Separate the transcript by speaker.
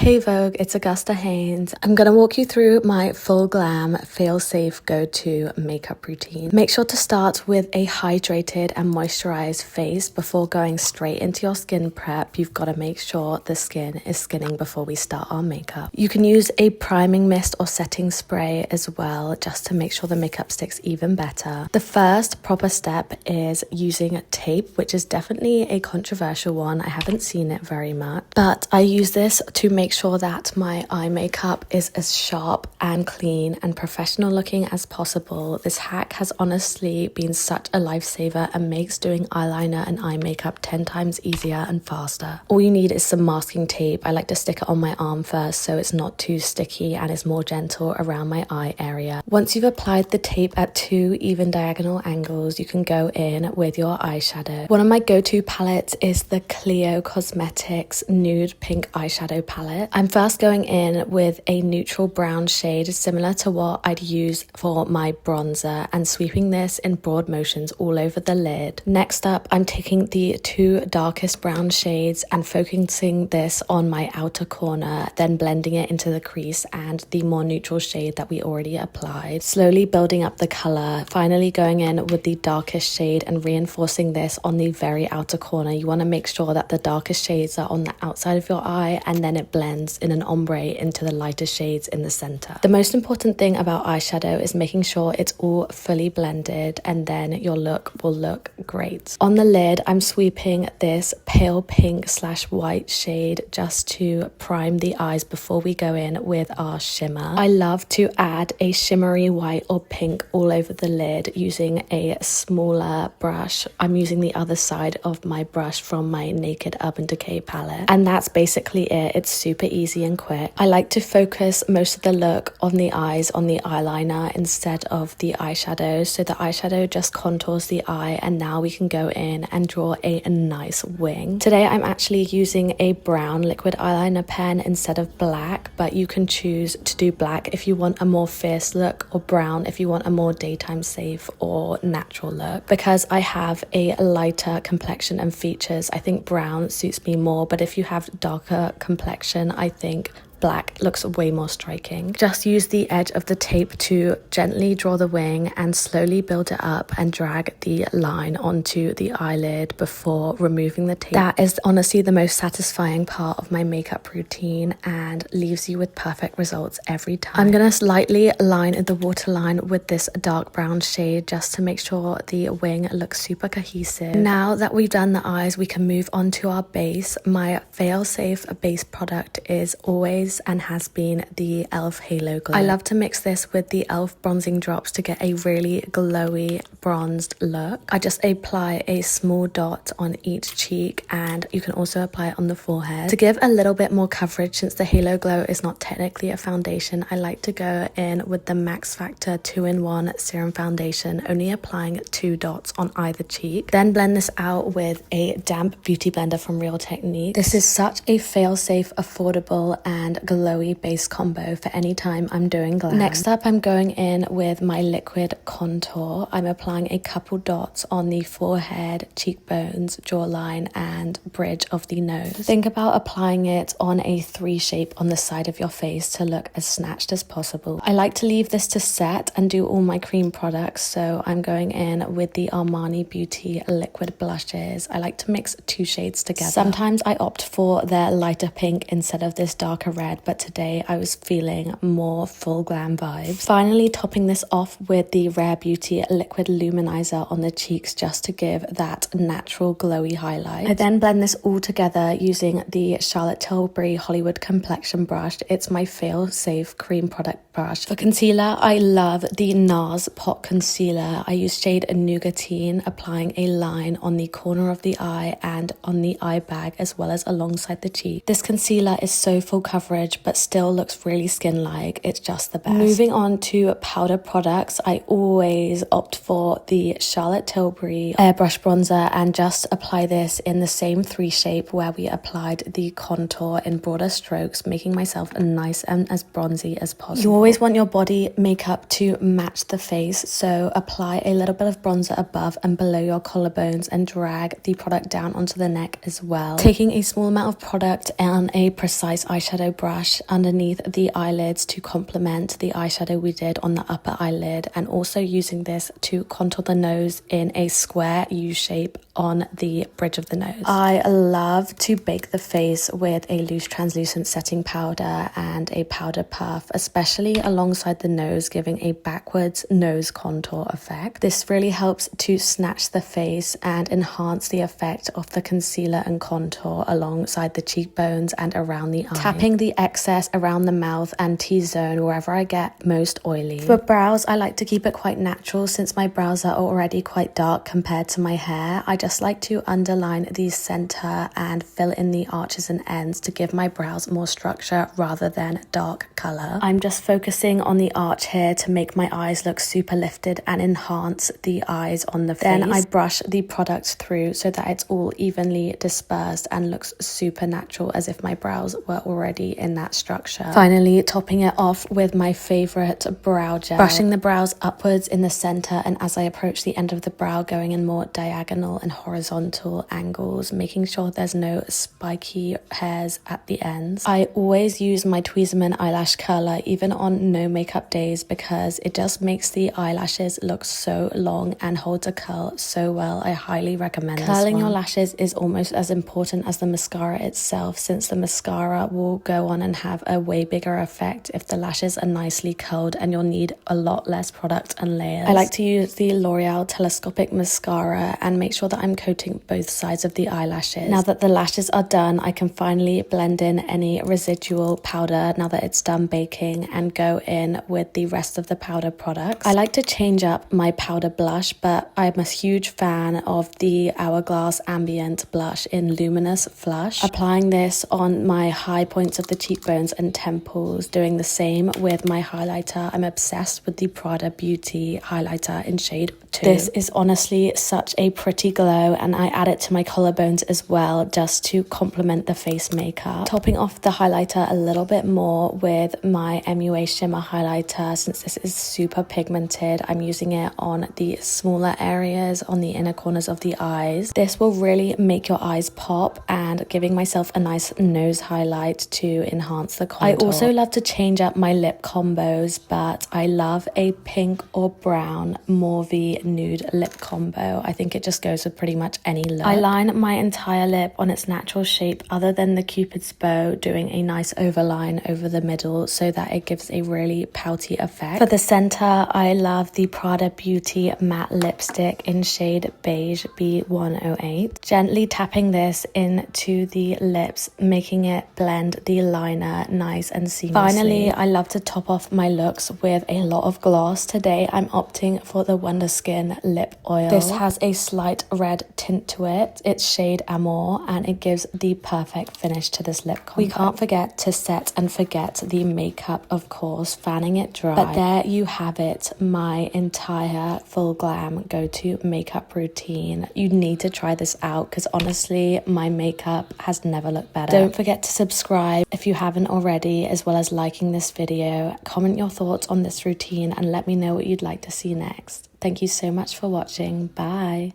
Speaker 1: Hey Vogue, it's Augusta Haynes. I'm going to walk you through my full glam, feel-safe go-to makeup routine. Make sure to start with a hydrated and moisturized face before going straight into your skin prep. You've got to make sure the skin is skinning before we start our makeup. You can use a priming mist or setting spray as well, just to make sure the makeup sticks even better. The first proper step is using tape, which is definitely a controversial one. I haven't seen it very much, but I use this to make sure that my eye makeup is as sharp and clean and professional looking as possible. This hack has honestly been such a lifesaver and makes doing eyeliner and eye makeup 10 times easier and faster. All you need is some masking tape. I like to stick it on my arm first so it's not too sticky and is more gentle around my eye area. Once you've applied the tape at 2 even diagonal angles, you can go in with your eyeshadow. One of my go-to palettes is the Clio Cosmetics nude pink eyeshadow palette. I'm first going in with a neutral brown shade similar to what I'd use for my bronzer and sweeping this in broad motions all over the lid. Next up, I'm taking the 2 darkest brown shades and focusing this on my outer corner, then blending it into the crease and the more neutral shade that we already applied. Slowly building up the color, finally going in with the darkest shade and reinforcing this on the very outer corner. You want to make sure that the darkest shades are on the outside of your eye and then it blends in an ombre into the lighter shades in the center. The most important thing about eyeshadow is making sure it's all fully blended and then your look will look great. On the lid, I'm sweeping this pale pink / white shade just to prime the eyes before we go in with our shimmer. I love to add a shimmery white or pink all over the lid using a smaller brush. I'm using the other side of my brush from my Naked Urban Decay palette, and that's basically it. It's super easy and quick. I like to focus most of the look on the eyes on the eyeliner instead of the eyeshadow, so the eyeshadow just contours the eye and now we can go in and draw a nice wing. Today I'm actually using a brown liquid eyeliner pen instead of black, but you can choose to do black if you want a more fierce look or brown if you want a more daytime safe or natural look. Because I have a lighter complexion and features, I think brown suits me more, but if you have darker complexion, I think black looks way more striking. Just use the edge of the tape to gently draw the wing and slowly build it up and drag the line onto the eyelid before removing the tape. That is honestly the most satisfying part of my makeup routine and leaves you with perfect results every time. I'm gonna lightly line the waterline with this dark brown shade just to make sure the wing looks super cohesive. Now that we've done the eyes, we can move on to our base. My fail-safe base product is always and has been the e.l.f. Halo Glow. I love to mix this with the e.l.f. bronzing drops to get a really glowy bronzed look. I just apply a small dot on each cheek and you can also apply it on the forehead. To give a little bit more coverage, since the Halo Glow is not technically a foundation, I like to go in with the Max Factor 2-in-1 Serum Foundation, only applying 2 dots on either cheek. Then blend this out with a damp beauty blender from Real Techniques. This is such a fail-safe, affordable and glowy base combo for any time I'm doing glam. Next up, I'm going in with my liquid contour. I'm applying a couple dots on the forehead, cheekbones, jawline and bridge of the nose. Think about applying it on a 3 shape on the side of your face to look as snatched as possible. I like to leave this to set and do all my cream products, so I'm going in with the Armani Beauty liquid blushes. I like to mix 2 shades together. Sometimes I opt for their lighter pink instead of this darker red, but today I was feeling more full glam vibes. Finally topping this off with the Rare Beauty liquid luminizer on the cheeks just to give that natural glowy highlight. I then blend this all together using the Charlotte Tilbury Hollywood Complexion brush. It's my fail-safe cream product brush. For concealer, I love the NARS Pot Concealer. I use shade Nougatine, applying a line on the corner of the eye and on the eye bag as well as alongside the cheek. This concealer is so full coverage but still looks really skin-like. It's just the best. Moving on to powder products, I always opt for the Charlotte Tilbury Airbrush Bronzer and just apply this in the same 3 shape where we applied the contour in broader strokes, making myself nice and as bronzy as possible. You always want your body makeup to match the face, so apply a little bit of bronzer above and below your collarbones and drag the product down onto the neck as well. Taking a small amount of product and a precise eyeshadow brush underneath the eyelids to complement the eyeshadow we did on the upper eyelid, and also using this to contour the nose in a square U shape on the bridge of the nose. I love to bake the face with a loose translucent setting powder and a powder puff, especially alongside the nose, giving a backwards nose contour effect. This really helps to snatch the face and enhance the effect of the concealer and contour alongside the cheekbones and around the eye, tapping the excess around the mouth and T-zone wherever I get most oily. For brows, I like to keep it quite natural since my brows are already quite dark compared to my hair. I just like to underline the center and fill in the arches and ends to give my brows more structure rather than dark color. I'm just focusing on the arch here to make my eyes look super lifted and enhance the eyes on the face. Then I brush the product through so that it's all evenly dispersed and looks super natural, as if my brows were already in that structure. Finally, topping it off with my favorite brow gel, brushing the brows upwards in the center, and as I approach the end of the brow, going in more diagonal and horizontal angles, making sure there's no spiky hairs at the ends. I always use my Tweezerman eyelash curler even on no makeup days because it just makes the eyelashes look so long and holds a curl so well. I highly recommend this one. Curling your lashes is almost as important as the mascara itself, since the mascara will go on and have a way bigger effect if the lashes are nicely curled, and you'll need a lot less product and layers. I like to use the L'Oreal Telescopic Mascara and make sure that I'm coating both sides of the eyelashes. Now that the lashes are done, I can finally blend in any residual powder now that it's done baking and go in with the rest of the powder products. I like to change up my powder blush, but I'm a huge fan of the Hourglass Ambient blush in Luminous Flush. Applying this on my high points of the cheekbones and temples, doing the same with my highlighter. I'm obsessed with the Prada Beauty highlighter in shade 2. This is honestly such a pretty glow, and I add it to my collarbones as well just to complement the face makeup. Topping off the highlighter a little bit more with my MUA shimmer highlighter. Since this is super pigmented, I'm using it on the smaller areas on the inner corners of the eyes. This will really make your eyes pop, and giving myself a nice nose highlight to enhance the contour. I also love to change up my lip combos, but I love a pink or brown mauve nude lip combo. I think it just goes with pretty much any look. I line my entire lip on its natural shape other than the Cupid's bow, doing a nice overline over the middle so that it gives a really pouty effect. For the center, I love the Prada Beauty matte lipstick in shade Beige B108. Gently tapping this into the lips, making it blend the liner nice and seamlessly. Finally, I love to top off my looks with a lot of gloss. Today, I'm opting for the Wonder Skin lip oil. This has a slight red tint to it. It's shade Amour, and it gives the perfect finish to this lip combo. We can't forget to set and forget the makeup, of course, fanning it dry. But there you have it, my entire full glam go-to makeup routine. You need to try this out because honestly, my makeup has never looked better. Don't forget to subscribe if you haven't already, as well as liking this video. Comment your thoughts on this routine and let me know what you'd like to see next. Thank you so much for watching. Bye.